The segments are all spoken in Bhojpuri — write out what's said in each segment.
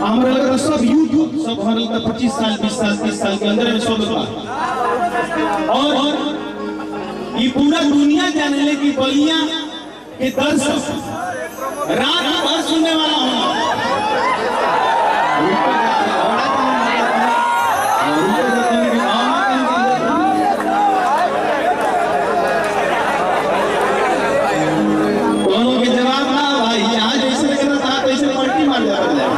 हमारे लगा सब यूथ सब हमारे लगा 25 साल 20 साल 30 साल के अंदर में सब लोग और ये पूरा दुनिया जाने ले कि बलिया के दर्शक रात भर सुनने वाला हूँ। दोनों के जवाब ना भाई, यहाँ जैसे लग रहा था तैसे पलटी मार जाता है।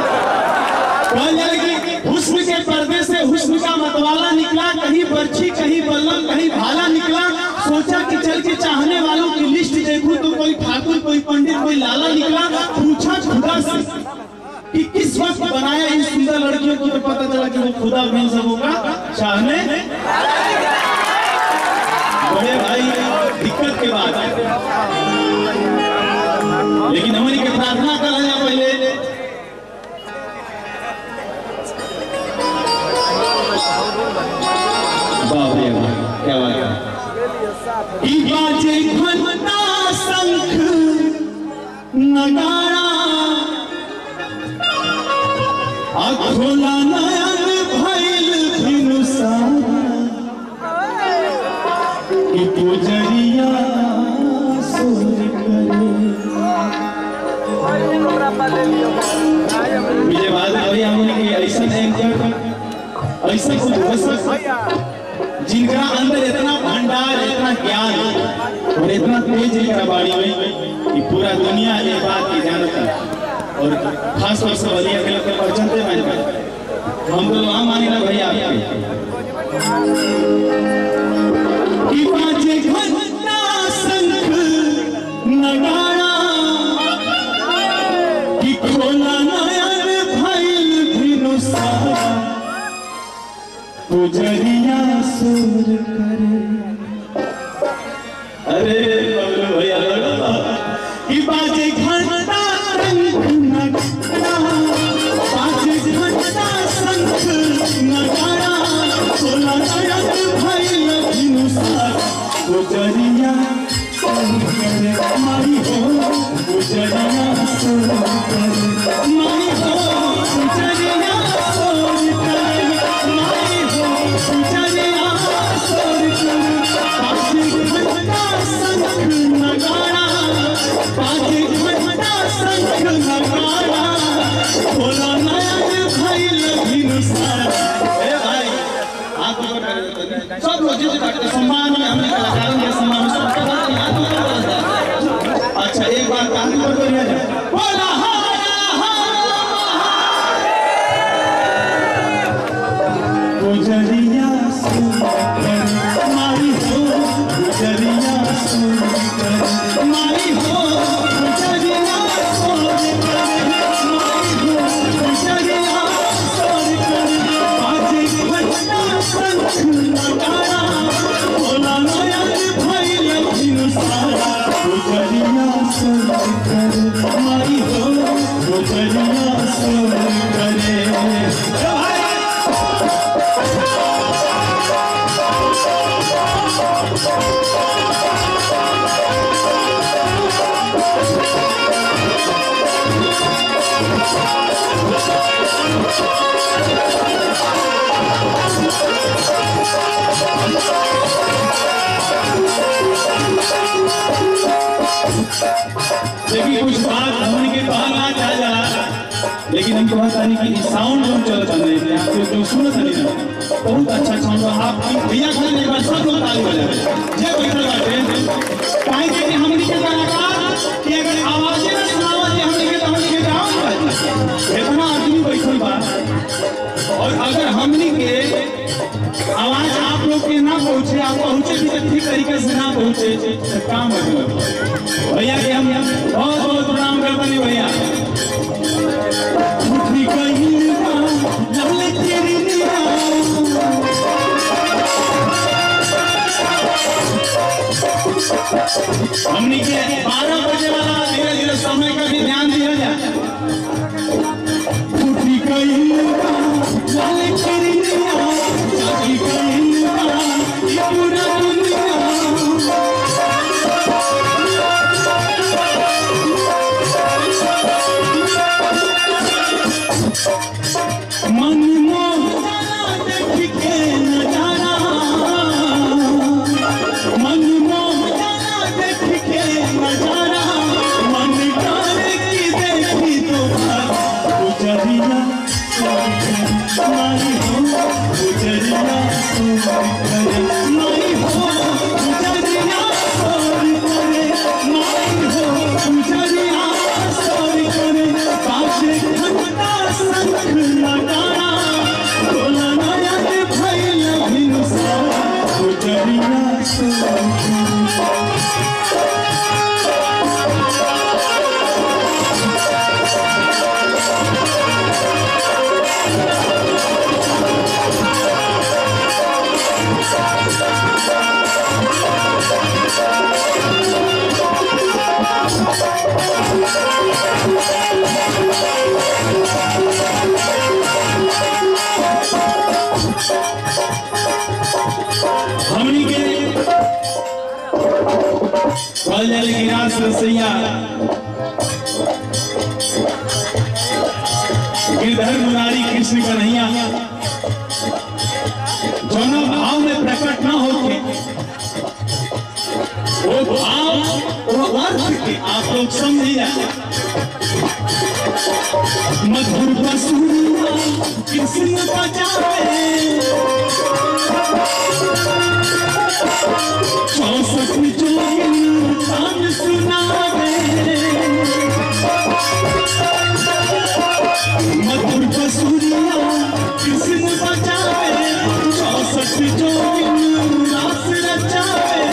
हुस्न के पर्दे से हुस्न का मतवाला निकला, कहीं बर्छी कहीं बल्लम कहीं भाला निकला। सोचा कि चल के चाहने वालों की लिस्ट देखूं तो कोई ठाकुर कोई पंडित कोई लाला निकला। पूछा खुदा से कि किस वक्त बनाया इन सुंदर लड़कियों को, तो पता चला कि वो खुदा भी इन सबों का चाहने। बड़े भाई दिक्कत के बाद लेकिन हमारी के प्रार्थना कर रहे हैं पहले बाप रे क्या बात है। बाजे घंटा शंख नगाड़ा खोला नयन भइल भिनुसारा कि पुजरिया सोर करे। मुझे बात है हमने ऐसा ऐसा कुछ जिनका अंदर इतना भंडार इतना ज्ञान और इतना तेज है बाड़ी में कि पूरा दुनिया ये बात की जानता है। और खास तौर से बलिया के लोग पहचानते हैं। हम तो वहां मानी ना भैया कि बाजे घंटा शंख नगाड़ा कि खोला नयन भइल भिनुसारा पुजरिया सुर करे। अरे भैया कि बाजे घंटा शंख नगाड़ा बाजे घंटा शंख नगाड़ा खोला नयन भइल भिनुसारा पुजरिया सुर करे। माई हो पुजरिया सुर करे, माई हो पुजरिया सुर करे, माई हो पुजरिया सुर करे। बाजे घंटा शंख नगाड़ा बाजे घंटा शंख नगाड़ा खोला नयन भइल भिनुसारा। ए भाई हाथ ऊपर कर सब लोग जिस सम्मान में हमने कलाकारों के सम्मान में सबका हाथ ऊपर। अच्छा एक बार हाथ ऊपर करिए बोला पुजरिया सुर करे, माई हो पुजरिया सुर करे, माई हो पुजरिया सुर करे, माई हो पुजरिया सुर करे। बाजे घंटा शंख नगाड़ा खोला नयन भइल भिनुसारा पुजरिया सुर करे, माई हो पुजरिया सुर करे। देखिए कुछ बात होने के बाद ना जा जा लेकिन हमको पता नहीं कि साउंड जो चल रहे थे आपको जो सुन सके ना बहुत अच्छा साउंड आप भैया खाने के बाद सब लोग ताली बजा जय बैठल बाटे काहे कि हमनी के कलाकार कि अगर आवाजें ना सुनावा जे हमनी के गाँव इतना आदमी बैठल बा और अगर हमनी के आवाज आप लोग के ना पहुंचे आप पहुंचे भी ठीक तरीके से ना पहुंचे तो काम मतलब भैया के हम बहुत बहुत प्रणाम करते हैं भैया। हमने के 12 बजे वाला धीरे धीरे समय का भी ध्यान दिया जाए। मोह जाला देख के नजारा, मन मोह जाला देख के नजारा, मन करे की देखी तो गुजरिया नहीं हो, गुजरिया करे नहीं हो, गुजरिया करे नहीं हो, गुजरिया करे काशे घंटा संख लगाना, बोला नया भैया भिनुसा गुजरिया हमनी के जल गिरास रसैया गिरधर मुरारी कृष्ण कन्हैया दोनों भाव में प्रकट न होके वो भाव वो अर्थ के आप लोग समझिए। मधुर बसुरिया कृष्ण बजावे, 64 जोगिन तान सुनावे, मधुर बसुरिया कृष्ण बजावे, 64 जोगिन रास रचावे,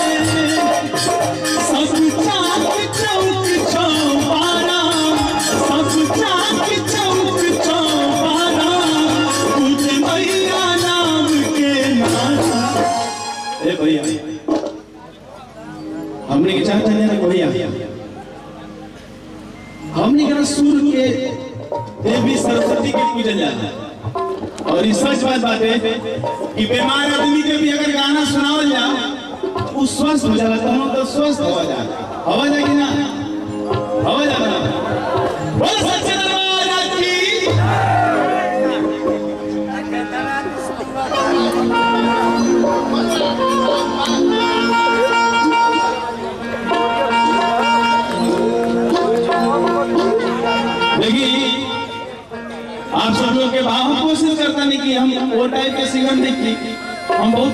सब चाक चौक चौबारा, सब चाक चौक चौबारा, तुझे मैया नाम के नारा। ए भैया हमने के चाहते हैं भैया, हमने के सूर के देवी सरस्वती के पूजन जाता है, और इस सच बात है कि बीमार आदमी के भी अगर गाना सुनावल जाए वो स्वस्थ हो जाता है, तो स्वस्थ हो जाता हवा जाएगी ना, हवा जाता बोल सच्चे दरबार की। देखिए आप सब लोग के भाव कोशिश करता नहीं कि हम वो टाइप के सिंगर नहीं की, हम बहुत